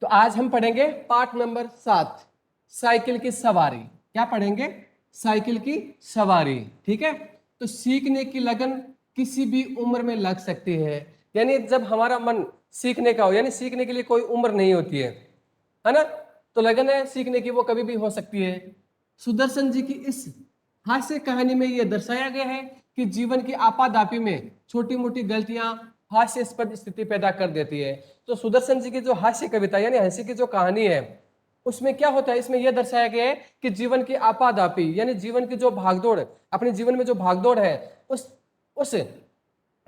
तो आज हम पढ़ेंगे पाठ नंबर 7, साइकिल की सवारी। क्या पढ़ेंगे? साइकिल की सवारी। ठीक है। तो सीखने की लगन किसी भी उम्र में लग सकती है, यानी जब हमारा मन सीखने का हो, यानी सीखने के लिए कोई उम्र नहीं होती है ना। तो लगन है सीखने की, वो कभी भी हो सकती है। सुदर्शन जी की इस हास्य कहानी में यह दर्शाया गया है कि जीवन की आपाधापी में छोटी मोटी गलतियां हास्यास्पद स्थिति पैदा कर देती है। तो सुदर्शन जी की जो हास्य कविता यानी हंसी की जो कहानी है, उसमें क्या होता है, इसमें यह दर्शाया गया है कि जीवन की आपाधापी यानी जीवन की जो भागदौड़, अपने जीवन में जो भागदौड़ है, उस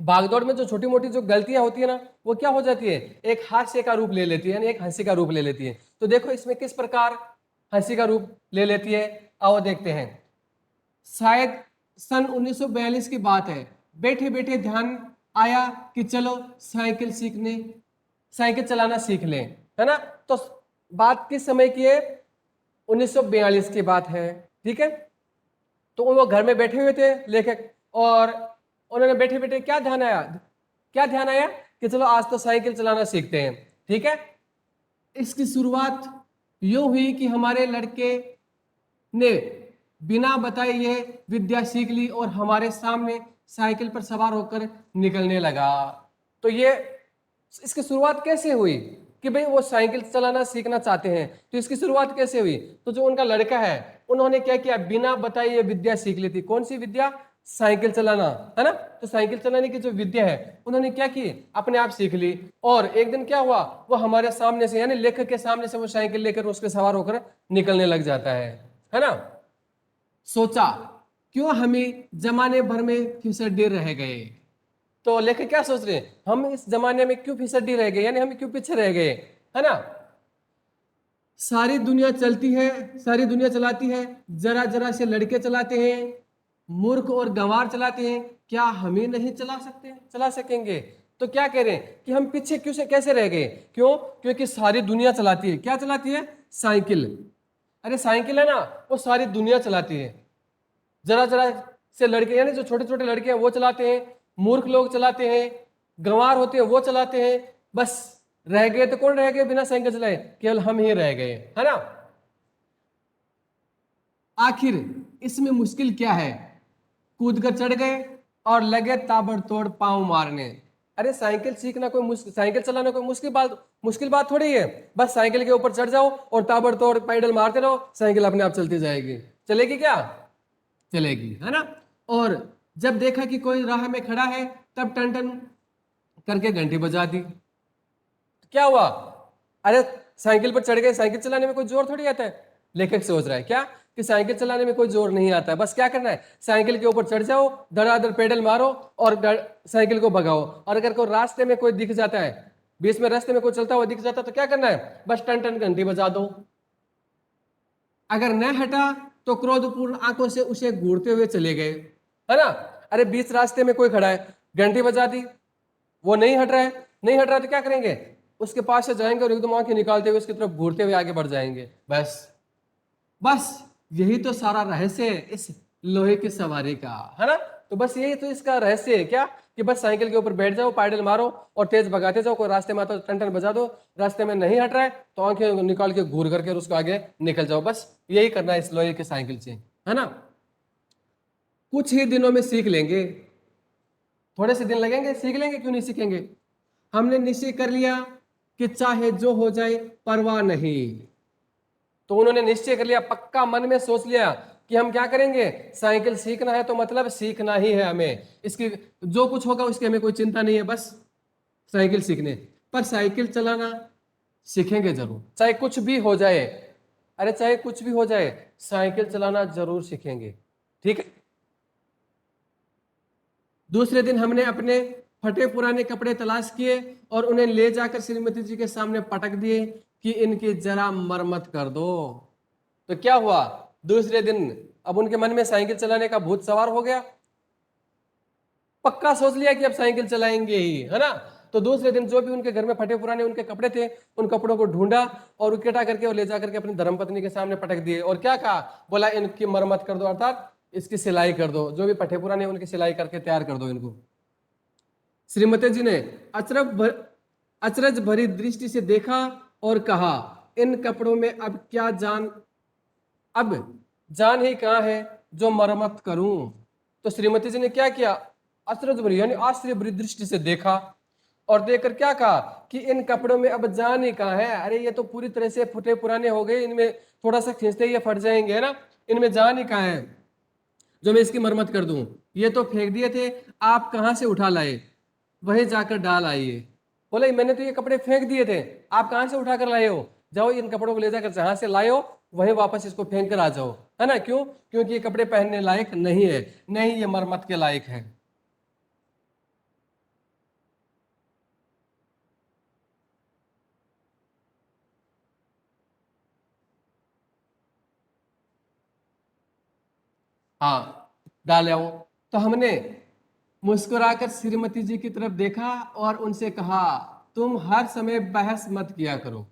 भागदौड़ में जो छोटी मोटी जो गलतियां होती है ना, वो क्या हो जाती है, एक हास्य का रूप ले लेती है, यानी एक हंसी का रूप ले लेती है। तो देखो इसमें किस प्रकार हंसी का रूप ले लेती है, आओ देखते हैं। शायद सन 1942 की बात है। बैठे बैठे ध्यान आया कि चलो साइकिल चलाना सीख लें, है ना। तो बात किस समय की है? 1942 की बात है। ठीक है। तो वो घर में बैठे हुए थे लेखक, और उन्होंने बैठे बैठे क्या ध्यान आया कि चलो आज तो साइकिल चलाना सीखते हैं। ठीक है। इसकी शुरुआत यूं हुई कि हमारे लड़के ने बिना बताए ये विद्या सीख ली और हमारे सामने साइकिल पर सवार होकर निकलने लगा। तो ये इसकी शुरुआत कैसे हुई कि भाई वो साइकिल चलाना सीखना चाहते हैं? तो इसकी शुरुआत कैसे हुई? तो जो उनका लड़का है, उन्होंने क्या किया, बिना बताए ये विद्या सीख ली थी। कौन सी विद्या? साइकिल चलाना, है ना। तो साइकिल चलाने की जो विद्या है, उन्होंने क्या की, अपने आप सीख ली। और एक दिन क्या हुआ, वो हमारे सामने से यानी लेखक के सामने से वो साइकिल लेकर उसके सवार होकर निकलने लग जाता है ना। सोचा क्यों हमें जमाने भर में फिसड्डे रह गए। तो लेखक क्या सोच रहे हैं, हम इस जमाने में क्यों फिसड्डी रह गए, यानी हम क्यों पीछे रह गए, है ना। सारी दुनिया चलती है, सारी दुनिया चलाती है, जरा जरा से लड़के चलाते हैं, मूर्ख और गंवार चलाते हैं, क्या हमें नहीं चला सकेंगे? तो क्या कह रहे हैं कि हम पीछे क्यों से कैसे रह गए? क्यों? क्योंकि सारी दुनिया चलाती है। क्या चलाती है? साइकिल। अरे साइकिल है ना, वो सारी दुनिया चलाती है। जरा जरा से लड़के यानी जो छोटे छोटे लड़के हैं वो चलाते हैं, मूर्ख लोग चलाते हैं, गंवार होते हैं वो चलाते हैं। बस रह गए तो कौन रह गए बिना साइकिल चलाए? केवल हम ही रह गए, है ना। आखिर इसमें मुश्किल क्या है? कूद कर चढ़ गए और लगे ताबड़तोड़ पांव मारने। अरे साइकिल सीखना साइकिल चलाना कोई मुश्किल बात थोड़ी है। बस साइकिल के ऊपर चढ़ जाओ और ताबड़तोड़ पैडल मारते रहो, साइकिल अपने आप चलती जाएगी। चलेगी क्या? चलेगी, है ना। और जब देखा कि कोई राह में खड़ा है, तब टन टन करके घंटी बजा दी। क्या हुआ? अरे साइकिल पर चढ़ गए, साइकिल चलाने में कोई जोर थोड़ी आता है। लेखक सोच रहा है क्या कि साइकिल चलाने में कोई जोर नहीं आता है, बस क्या करना है, साइकिल के ऊपर चढ़ जाओ, धड़ाधड़ पेडल मारो और साइकिल को भगाओ। और अगर कोई रास्ते में कोई दिख जाता है, बीच में रास्ते में कोई चलता हुआ दिख जाता है, तो क्या करना है, बस टन टन घंटी बजा दो। अगर न हटा तो क्रोधपूर्ण आंखों से उसे घूरते हुए चले गए, है ना। अरे बीच रास्ते में कोई खड़ा है, घंटी बजा दी, वो नहीं हट रहा है तो क्या करेंगे, उसके पास से जाएंगे और एकदम आंखें निकालते हुए उसकी तरफ घूरते हुए आगे बढ़ जाएंगे। बस यही तो सारा रहस्य है इस लोहे की सवारी का, है ना। तो बस यही तो इसका रहस्य है क्या, कि बस साइकिल के ऊपर बैठ जाओ, पैडल मारो और तेज भगाते जाओ। कोई रास्ते में आता तो टन टन बजा दो, रास्ते में नहीं हट रहा है तो आंखें निकाल के घूर करके उसको आगे निकल जाओ। बस यही करना है इस लोहे की साइकिल से, है ना। कुछ ही दिनों में सीख लेंगे, थोड़े से दिन लगेंगे, सीख लेंगे, क्यों नहीं सीखेंगे। हमने निश्चय कर लिया कि चाहे जो हो जाए परवाह नहीं। तो उन्होंने निश्चय कर लिया, पक्का मन में सोच लिया कि हम क्या करेंगे, साइकिल सीखना है तो मतलब सीखना ही है हमें, इसकी जो कुछ होगा उसकी हमें कोई चिंता नहीं है, बस साइकिल सीखने। पर साइकिल चलाना सीखेंगे जरूर, चाहे कुछ भी हो जाए। अरे चाहे कुछ भी हो जाए, साइकिल चलाना जरूर सीखेंगे। ठीक है। दूसरे दिन हमने अपने फटे पुराने कपड़े तलाश किए और उन्हें ले जाकर श्रीमती जी के सामने पटक दिए कि इनकी जरा मरम्मत कर दो। तो क्या हुआ, दूसरे दिन अब उनके मन में साइकिल चलाने का भूत सवार हो गया, पक्का सोच लिया कि अब साइकिल चलाएंगे ही, है ना। तो दूसरे दिन जो भी उनके घर में फटे पुराने उनके कपड़े थे, उन कपड़ों को ढूंढा और इकट्ठा करके और ले जाकर के अपनी धर्मपत्नी के सामने पटक दिए। और क्या कहा, बोला इनकी मरम्मत कर दो, अर्थात इसकी सिलाई कर दो, जो भी फटे पुराने उनकी सिलाई करके तैयार कर दो इनको। श्रीमती जी ने अचरज भरी दृष्टि से देखा और कहा, इन कपड़ों में अब जान ही कहाँ है जो मरम्मत करूं। तो श्रीमती जी ने क्या किया, आश्चर्य भरी यानी आश्चर्य भरी दृष्टि से देखा और देखकर क्या कहा कि इन कपड़ों में अब जान ही कहाँ है, अरे ये तो पूरी तरह से फटे पुराने हो गए, इनमें थोड़ा सा खींचते ही ये फट जाएंगे, है ना, इनमें जान ही कहाँ है जो मैं इसकी मरम्मत कर दूं। ये तो फेंक दिए थे, आप कहाँ से उठा लाए, वहीं जाकर डाल आइए। बोले मैंने तो ये कपड़े फेंक दिए थे, आप कहाँ से उठा कर लाए हो, जाओ इन कपड़ों को ले जाकर जहां से लाए हो वहीं वापस इसको फेंक कर आ जाओ, है ना। क्यों, क्योंकि ये कपड़े पहनने लायक नहीं है, नहीं ये मरम्मत के लायक है। हाँ, डाल आओ। तो हमने मुस्कुराकर श्रीमती जी की तरफ देखा और उनसे कहा, तुम हर समय बहस मत किया करो,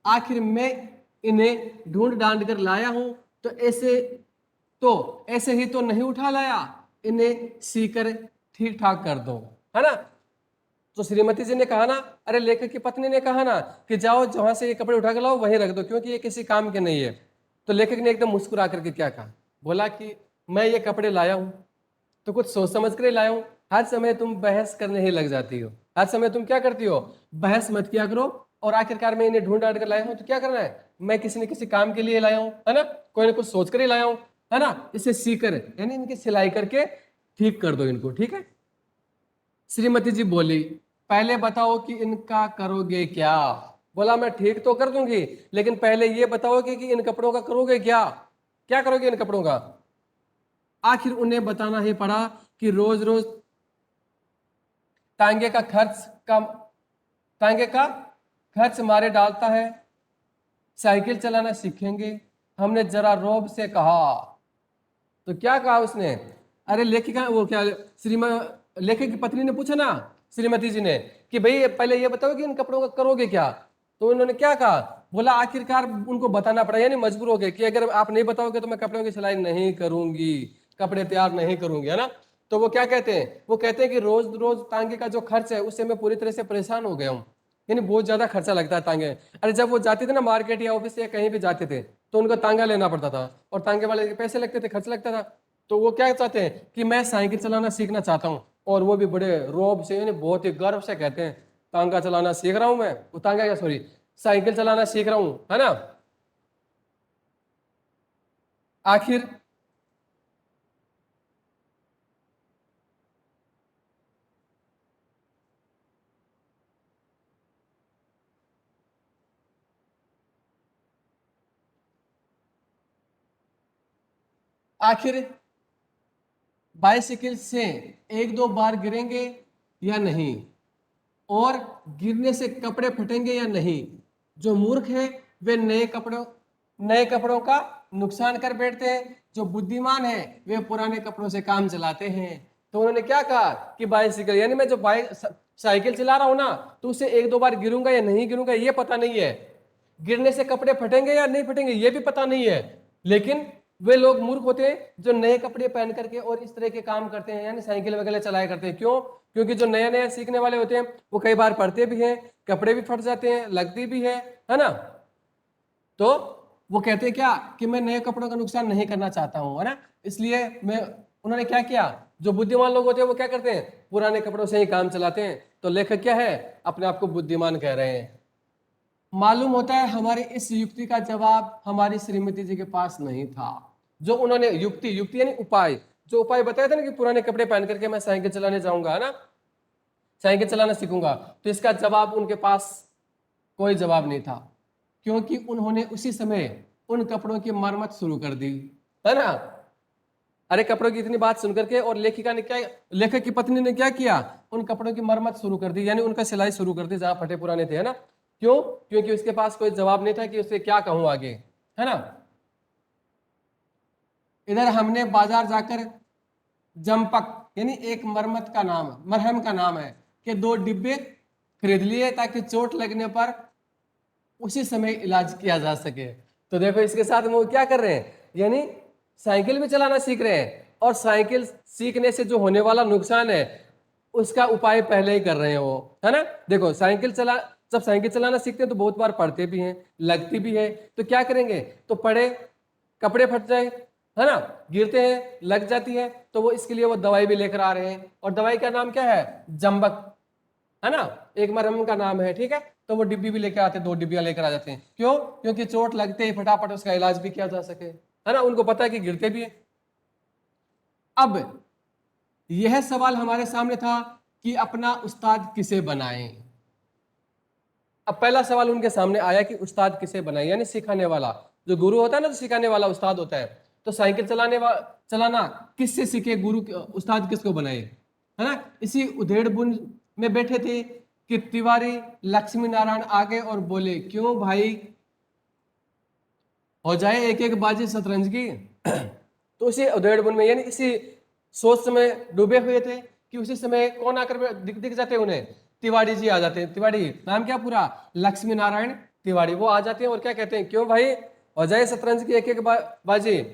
आखिर मैं इन्हें ढूंढ डांड कर लाया हूं, तो ऐसे ही तो नहीं उठा लाया, इन्हें सीकर ठीक ठाक कर दो, है ना। तो श्रीमती जी ने कहा ना, अरे लेखक की पत्नी ने कहा ना कि जाओ जहां से ये कपड़े उठा के लाओ वहीं रख दो, क्योंकि ये किसी काम के नहीं है। तो लेखक ने एकदम मुस्कुरा करके क्या कहा, बोला कि मैं ये कपड़े लाया हूं तो कुछ सोच समझ कर ही लाया हूं, हर समय तुम बहस करने ही लग जाती हो, हर समय तुम क्या करती हो, बहस मत किया करो। और आखिरकार मैं इन्हें ढूंढ डांड कर लाया हूं तो क्या करना है, मैं किसी न किसी काम के लिए लाया हूं, है ना, कोई ना कुछ सोच कर ही लाया हूं, है ना। इसे सीकर यानी इनकी सिलाई करके ठीक कर दो इनको, ठीक है। श्रीमती जी बोली, पहले बताओ कि इनका करोगे क्या। बोला मैं ठीक तो कर दूंगी, लेकिन पहले ये बताओ कि इन कपड़ों का करोगे क्या, क्या करोगे इन कपड़ों का। आखिर उन्हें बताना ही पड़ा कि रोज रोज तांगे का खर्च कम तांगे का खर्च मारे डालता है, साइकिल चलाना सीखेंगे। हमने जरा रौब से कहा। तो क्या कहा उसने, अरे लेखिका वो क्या लेखक की पत्नी ने पूछा ना श्रीमती जी ने कि भाई पहले ये बताओ कि इन कपड़ों का करोगे क्या। तो उन्होंने क्या कहा, बोला आखिरकार उनको बताना पड़ा, यानी मजबूर हो गए कि अगर आप नहीं बताओगे तो मैं कपड़ों की सिलाई नहीं करूंगी, कपड़े तैयार नहीं करूंगी, है ना। तो वो क्या कहते हैं, वो कहते हैं कि रोज रोज तांगे का जो खर्च है उससे मैं पूरी तरह से परेशान हो गया हूँ, यानी बहुत ज्यादा खर्चा लगता है तांगे। अरे जब वो जाते थे ना मार्केट या ऑफिस या कहीं भी जाते थे तो उनको तांगा लेना पड़ता था और तांगे वाले के पैसे लगते थे, खर्च लगता था। तो वो क्या चाहते हैं कि मैं साइकिल चलाना सीखना चाहता हूँ, और वो भी बड़े रौब से यानी बहुत ही गर्व से कहते हैं तांगा चलाना सीख रहा हूं मैं, वो तांगा क्या सॉरी साइकिल चलाना सीख रहा हूं, है ना। आखिर आखिर बाइसिकल से एक दो बार गिरेंगे या नहीं, और गिरने से कपड़े फटेंगे या नहीं। जो मूर्ख है वे नए कपड़ों का नुकसान कर बैठते हैं, जो बुद्धिमान है वे पुराने कपड़ों से काम चलाते हैं। तो उन्होंने क्या कहा कि बाइसिकल यानी मैं जो साइकिल चला रहा हूं ना, तो उससे एक दो बार गिरूंगा या नहीं गिरूंगा ये पता नहीं है, गिरने से कपड़े फटेंगे या नहीं फटेंगे ये भी पता नहीं है। लेकिन वे लोग मूर्ख होते हैं जो नए कपड़े पहन करके और इस तरह के काम करते हैं, यानी साइकिल वगैरह चलाया करते हैं। क्यों, क्योंकि जो नया नया सीखने वाले होते हैं वो कई बार पढ़ते भी हैं, कपड़े भी फट जाते हैं, लगती भी है ना। तो वो कहते हैं क्या कि मैं नए कपड़ों का नुकसान नहीं करना चाहता हूं, है ना, इसलिए मैं उन्होंने क्या किया, जो बुद्धिमान लोग होते हैं वो क्या करते हैं पुराने कपड़ों से ही काम चलाते हैं। तो लेखक क्या है अपने आप को बुद्धिमान कह रहे हैं। मालूम होता है हमारी इस युक्ति का जवाब हमारी श्रीमती जी के पास नहीं था। जो उन्होंने युक्ति युक्ति यानी उपाय, जो उपाय बताया था ना कि पुराने कपड़े पहन करके मैं साइकिल चलाने जाऊंगा, है ना, साइकिल चलाना सीखूंगा, तो इसका जवाब उनके पास कोई जवाब नहीं था, क्योंकि उन्होंने उसी समय उन कपड़ों की मरम्मत शुरू कर दी, है ना। अरे कपड़ों की इतनी बात सुन करके और लेखिका ने क्या, लेखक की पत्नी ने क्या किया, उन कपड़ों की मरम्मत शुरू कर दी, यानी उनका सिलाई शुरू कर दी जहां फटे पुराने थे, है ना। क्यों, क्योंकि उसके पास कोई जवाब नहीं था कि उसे क्या कहूं आगे, है ना। इधर हमने बाजार जाकर जमपक यानी एक मरहम का नाम है कि 2 डिब्बे खरीद लिए ताकि चोट लगने पर उसी समय इलाज किया जा सके। तो देखो इसके साथ वो क्या कर रहे हैं, यानी साइकिल भी चलाना सीख रहे हैं और साइकिल सीखने से जो होने वाला नुकसान है उसका उपाय पहले ही कर रहे हैं वो, है ना। देखो जब साइकिल चलाना सीखते हैं तो बहुत बार पढ़ते भी हैं, लगती भी है, तो क्या करेंगे, तो पढ़े, कपड़े फट जाए, है ना, गिरते हैं, लग जाती है, तो वो इसके लिए वो दवाई भी लेकर आ रहे हैं। और दवाई का नाम क्या है, जंबक, है ना, एक मरहम का नाम है, ठीक है। तो वो डिब्बी भी लेकर आते हैं, 2 डिब्बियां लेकर आ जाते हैं। क्यों, क्योंकि चोट लगते ही फटाफट उसका इलाज भी किया जा सके, है ना, उनको पता है कि गिरते भी है। अब यह सवाल हमारे सामने था कि अपना उस्ताद किसे बनाएं। अब पहला सवाल उनके सामने आया कि उस्ताद किसे बनाए, यानी सिखाने वाला, जो गुरु होता है ना, जो सिखाने वाला उस्ताद होता है, तो साइकिल चलाना किससे सीखे, उस्ताद किसको बनाए, है ना। इसी उधेड़बुन में बैठे थे कि तिवारी लक्ष्मी नारायण आगे और बोले, क्यों भाई, हो जाए एक एक बाजी शतरंज की। तो इसी उधेड़बुन में, यानी इसी सोच में डूबे हुए थे कि उसी समय कौन आकर दिख जाते हैं उन्हें, तिवारी जी आ जाते हैं। तिवारी नाम क्या पूरा, लक्ष्मी नारायण तिवारी, वो आ जाते हैं और क्या कहते हैं, क्यों भाई, हो जाए शतरंज की एक एक बाजी।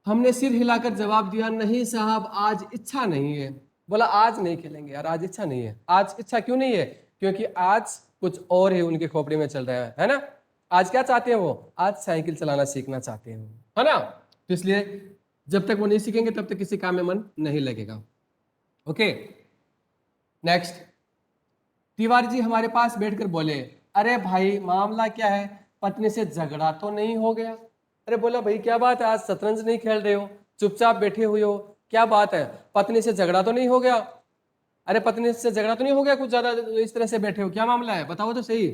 हमने सिर हिलाकर जवाब दिया, नहीं साहब, आज इच्छा नहीं है। बोला, आज नहीं खेलेंगे यार, आज इच्छा नहीं है। आज इच्छा क्यों नहीं है, क्योंकि आज कुछ और ही उनके खोपड़ी में चल रहा है ना। आज क्या चाहते हैं वो, आज साइकिल चलाना सीखना चाहते हैं, है ना। तो इसलिए जब तक वो नहीं सीखेंगे तब तक किसी काम में मन नहीं लगेगा। ओके, नेक्स्ट, तिवारी जी हमारे पास बैठकर बोले, अरे भाई मामला क्या है, पत्नी से झगड़ा तो नहीं हो गया। अरे बोला, भाई क्या बात है, आज शतरंज नहीं खेल रहे हो, चुपचाप बैठे हुए हो, क्या बात है, पत्नी से झगड़ा तो नहीं हो गया। अरे पत्नी से झगड़ा तो नहीं हो गया कुछ ज्यादा, इस तरह से बैठे हो, क्या मामला है, बताओ तो सही।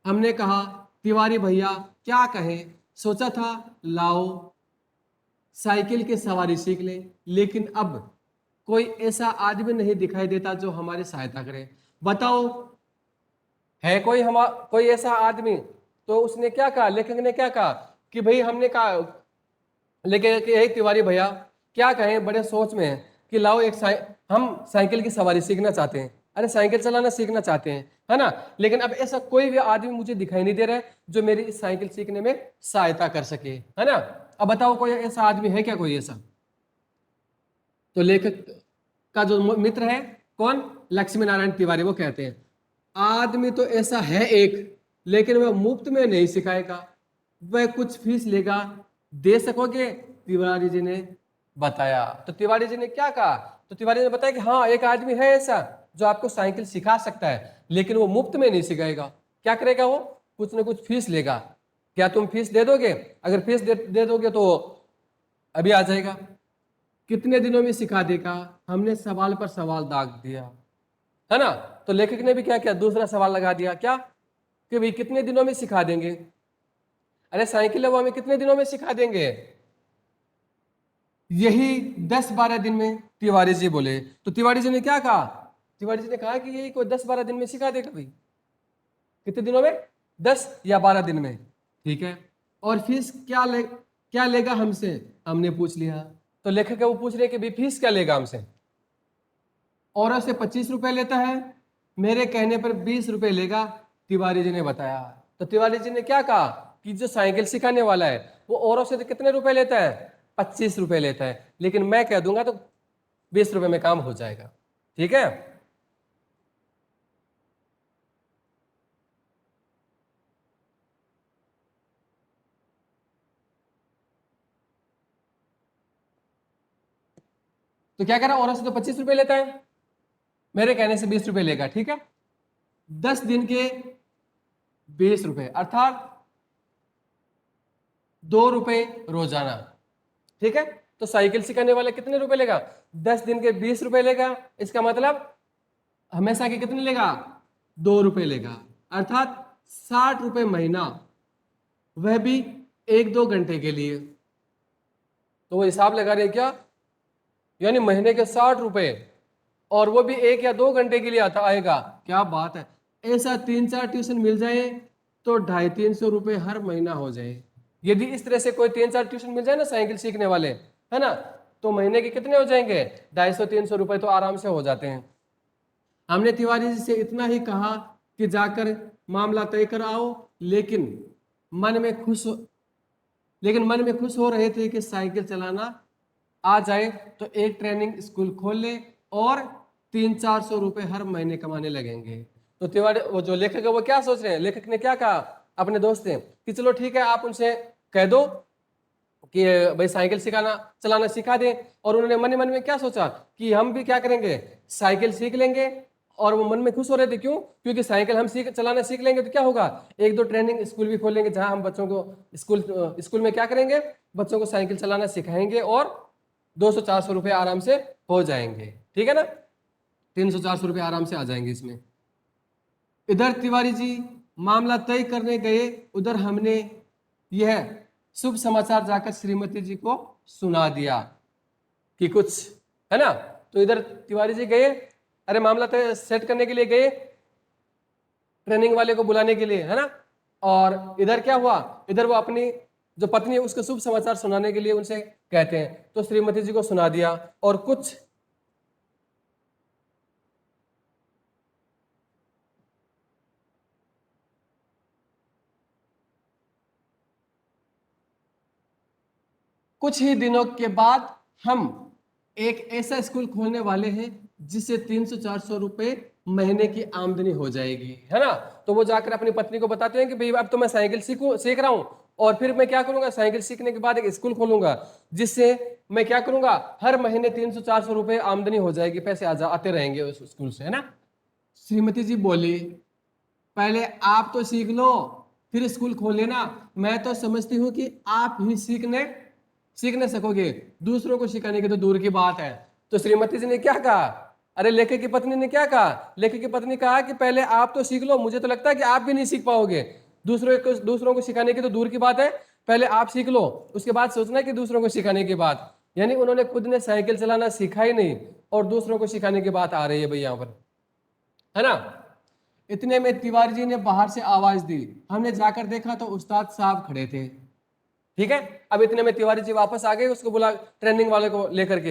हमने कहा, तिवारी भैया क्या कहे, सोचा था लाओ साइकिल की सवारी सीख ले, लेकिन अब कोई ऐसा आदमी नहीं दिखाई देता जो हमारी सहायता करे। बताओ, है कोई ऐसा आदमी। तो उसने क्या कहा, लेखक ने क्या कहा कि भाई, हमने कहा, लेकिन तिवारी भैया क्या कहें, बड़े सोच में है कि लाओ हम साइकिल की सवारी सीखना चाहते हैं, अरे साइकिल चलाना सीखना चाहते हैं, है ना, लेकिन अब ऐसा कोई भी आदमी मुझे दिखाई नहीं दे रहा है जो मेरी इस साइकिल सीखने में सहायता कर सके, है ना। अब बताओ, कोई ऐसा आदमी है क्या, कोई ऐसा। तो लेखक का जो मित्र है, कौन, लक्ष्मी नारायण तिवारी, वो कहते हैं, आदमी तो ऐसा है एक, लेकिन वह मुफ्त में नहीं सिखाएगा, वह कुछ फीस लेगा, दे सकोगे। तिवारी जी ने बताया, तो तिवारी जी ने क्या कहा, तो तिवारी जी ने बताया कि हाँ, एक आदमी है ऐसा जो आपको साइकिल सिखा सकता है, लेकिन वो मुफ्त में नहीं सिखाएगा। क्या करेगा वो, कुछ ना कुछ फीस लेगा। क्या तुम फीस दे दोगे, अगर फीस दे दोगे तो अभी आ जाएगा। कितने दिनों में सिखा देगा। हमने सवाल पर सवाल दाग दिया, है ना। तो लेखक ने भी क्या किया, दूसरा सवाल लगा दिया, क्या, कि भाई कितने दिनों में सिखा देंगे। अरे साइकिल है वो हमें कितने दिनों में सिखा देंगे। यही 10-12 दिन में, तिवारी जी बोले। तो तिवारी जी ने क्या कहा, तिवारी जी ने कहा कि यही कोई 10-12 दिन में सिखा देगा भाई। कितने दिनों में, 10 या 12 दिन में, ठीक है। और फीस क्या लेगा हमसे, हमने पूछ लिया। तो लेखक है वो पूछ रहे कि भाई फीस क्या लेगा हमसे। औरों से 25 रुपए लेता है, मेरे कहने पर 20 रुपए लेगा, तिवारी जी ने बताया। तो तिवारी जी ने क्या कहा कि जो साइकिल सिखाने वाला है वो औरों से कितने रुपए लेता है, 25 रुपए लेता है, लेकिन मैं कह दूंगा तो 20 रुपए में काम हो जाएगा, ठीक है। तो क्या करा, औरों से तो 25 रुपए लेता है, मेरे कहने से 20 रुपए लेगा, ठीक है। 10 दिन के 20 रुपए, अर्थात 2 रुपए रोजाना, ठीक है। तो साइकिल सिखाने वाला कितने रुपए लेगा, 10 दिन के 20 रुपए लेगा। इसका मतलब हमेशा के कितने लेगा, 2 रुपए लेगा, अर्थात 60 रुपए महीना, वह भी 1-2 घंटे के लिए। तो वो हिसाब लगा रहे क्या, यानी महीने के 60 रुपए, और वो भी 1 या 2 घंटे के लिए आता आएगा। क्या बात है, ऐसा 3-4 ट्यूशन मिल जाए तो 250-300 रुपए हर महीना हो जाए। यदि इस तरह से कोई 3-4 ट्यूशन मिल जाए ना साइकिल सीखने वाले, है ना, तो महीने के कितने हो जाएंगे, 250-300 रुपए तो आराम से हो जाते हैं। हमने तिवारी जी से इतना ही कहा कि जाकर मामला तय कर आओ, लेकिन मन में खुश हो रहे थे कि साइकिल चलाना आ जाए तो एक ट्रेनिंग स्कूल खोल ले और 300-400 रुपए हर महीने कमाने लगेंगे। तो तिवारी वो जो लेखक है वो क्या सोच रहे हैं, लेखक ने क्या कहा अपने दोस्त से कि चलो ठीक है आप उनसे कह दो कि भाई साइकिल चलाना सिखा दें। और उन्होंने मन में क्या सोचा कि हम भी क्या करेंगे, साइकिल सीख लेंगे। और वो मन में खुश हो रहे थे, क्यों, क्योंकि साइकिल हम चलाना सीख लेंगे तो क्या होगा, एक दो ट्रेनिंग स्कूल भी खोलेंगे जहां हम बच्चों को स्कूल में क्या करेंगे, बच्चों को साइकिल चलाना सिखाएंगे और 200-400 रुपये आराम से हो जाएंगे, ठीक है ना, 300-400 रुपये आराम से आ जाएंगे इसमें। इधर तिवारी जी मामला तय करने गए, उधर हमने यह शुभ समाचार जाकर श्रीमती जी को सुना दिया कि कुछ है ना। तो इधर तिवारी जी गए, अरे मामला तय सेट करने के लिए गए, ट्रेनिंग वाले को बुलाने के लिए, है ना। और इधर क्या हुआ, इधर वो अपनी जो पत्नी है उसको शुभ समाचार सुनाने के लिए उनसे कहते हैं, तो श्रीमती जी को सुना दिया। और कुछ ही दिनों के बाद हम एक ऐसा स्कूल खोलने वाले हैं जिससे 300-400 रुपए महीने की आमदनी हो जाएगी, है ना। तो वो जाकर अपनी पत्नी को बताते हैं कि भाई अब तो मैं साइकिल सीख रहा हूं, और फिर मैं क्या करूंगा, साइकिल सीखने के बाद एक स्कूल खोलूंगा जिससे मैं क्या करूंगा, हर महीने 300-400 रुपए आमदनी हो जाएगी, पैसे आते रहेंगे उस स्कूल से, है ना। श्रीमती जी बोली, पहले आप तो सीख लो फिर स्कूल खोल लेना। मैं तो समझती हूँ कि आप ही सीख नहीं सकोगे, दूसरों को सिखाने की तो दूर की बात है। तो श्रीमती जी ने क्या कहा, अरे लेखक की पत्नी ने क्या कहा, लेखक की पत्नी कहा कि पहले आप तो सीख लो, मुझे तो लगता है कि आप भी नहीं सीख पाओगे, दूसरों को सिखाने की तो दूर की बात है, पहले आप सीख लो, उसके बाद सोचना कि दूसरों को सिखाने की बात। यानी उन्होंने खुद ने साइकिल चलाना सीखा ही नहीं और दूसरों को सिखाने की बात आ रही है भाई यहाँ पर, है ना। इतने में तिवारी जी ने बाहर से आवाज दी, हमने जाकर देखा तो उस्ताद साहब खड़े थे, ठीक है। अब इतने में तिवारी जी वापस आ गए, उसको बुला ट्रेनिंग वाले को लेकर के,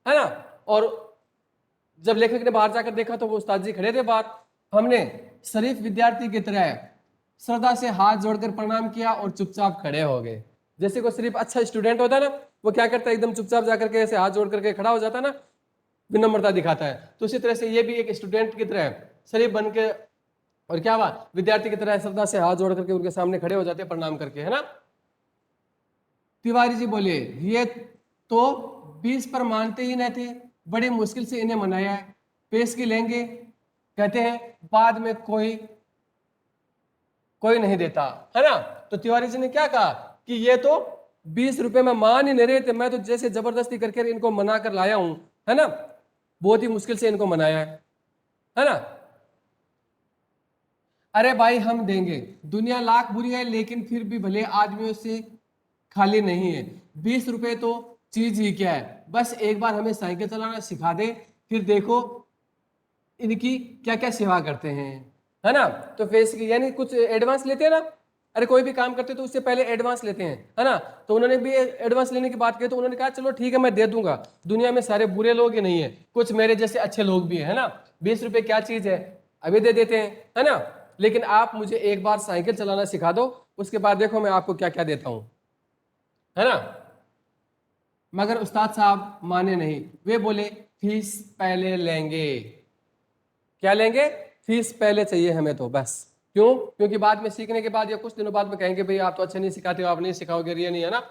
है ना। और जब लेखक ने बाहर जाकर देखा तो वो उस्ताद जी खड़े थे बाहर। हमने शरीफ विद्यार्थी की तरह श्रद्धा से हाथ जोड़कर प्रणाम किया और चुपचाप खड़े हो गए। जैसे कोई सिर्फ अच्छा स्टूडेंट होता है ना, वो क्या करता है, एकदम चुपचाप जाकर के ऐसे हाथ जोड़ करके खड़ा हो जाता है ना, विनम्रता दिखाता है। तो उसी तरह से ये भी एक स्टूडेंट की तरह शरीफ बन के और क्या हुआ, विद्यार्थी की तरह श्रद्धा से हाथ जोड़ करके उनके सामने खड़े हो जाते हैं प्रणाम करके, है ना। तिवारी जी बोले, ये तो 20 पर मानते ही नहीं थे, बड़ी मुश्किल से इन्हें मनाया है, पेशगी लेंगे, कहते हैं बाद में कोई नहीं देता, है ना। तो तिवारी जी ने क्या कहा कि ये तो 20 रुपए में मान ही नहीं रहे थे, मैं तो जैसे जबरदस्ती करके इनको मना कर लाया हूं, है ना, बहुत ही मुश्किल से इनको मनाया है ना। अरे भाई हम देंगे, दुनिया लाख बुरी है लेकिन फिर भी भले आदमियों से खाली नहीं है, 20 रुपए तो चीज ही क्या है, बस एक बार हमें साइकिल चलाना सिखा दे, फिर देखो इनकी क्या क्या सेवा करते हैं, है ना। तो फेस की यानी कुछ एडवांस लेते हैं ना, अरे कोई भी काम करते तो उससे पहले एडवांस लेते हैं, है ना। तो उन्होंने भी एडवांस लेने की बात की, तो उन्होंने कहा चलो ठीक है मैं दे दूंगा, दुनिया में सारे बुरे लोग ही नहीं है, कुछ मेरे जैसे अच्छे लोग भी है ना, 20 रुपए क्या चीज है, अभी दे देते हैं, है ना। लेकिन आप मुझे एक बार साइकिल चलाना सिखा दो, उसके बाद देखो मैं आपको क्या क्या देता हूं, है ना। मगर उस्ताद साहब माने नहीं, वे बोले फीस पहले लेंगे। क्या लेंगे, फीस पहले चाहिए हमें तो बस। क्यों, क्योंकि बाद में सीखने के बाद या कुछ दिनों बाद में कहेंगे भाई आप तो अच्छे नहीं सिखाते हो, आप नहीं सिखाओगे, ये नहीं, है ना।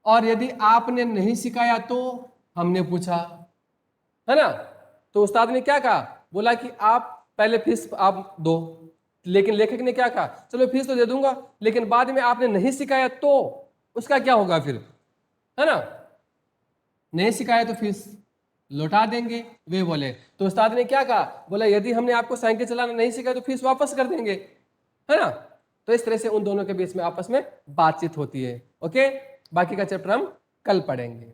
और यदि आपने नहीं सिखाया तो, हमने पूछा, है ना। तो उस्ताद ने क्या कहा, बोला कि आप पहले फीस आप दो। लेकिन लेखक ने क्या कहा, चलो फीस तो दे दूंगा, लेकिन बाद में आपने नहीं सिखाया तो उसका क्या होगा फिर, है ना। नहीं सिखाया तो फीस लौटा देंगे, वे बोले। तो उस्ताद ने क्या कहा, बोला यदि हमने आपको साइकिल चलाना नहीं सिखाया तो फीस वापस कर देंगे, है ना। तो इस तरह से उन दोनों के बीच में आपस में बातचीत होती है। ओके, बाकी का चैप्टर हम कल पढ़ेंगे।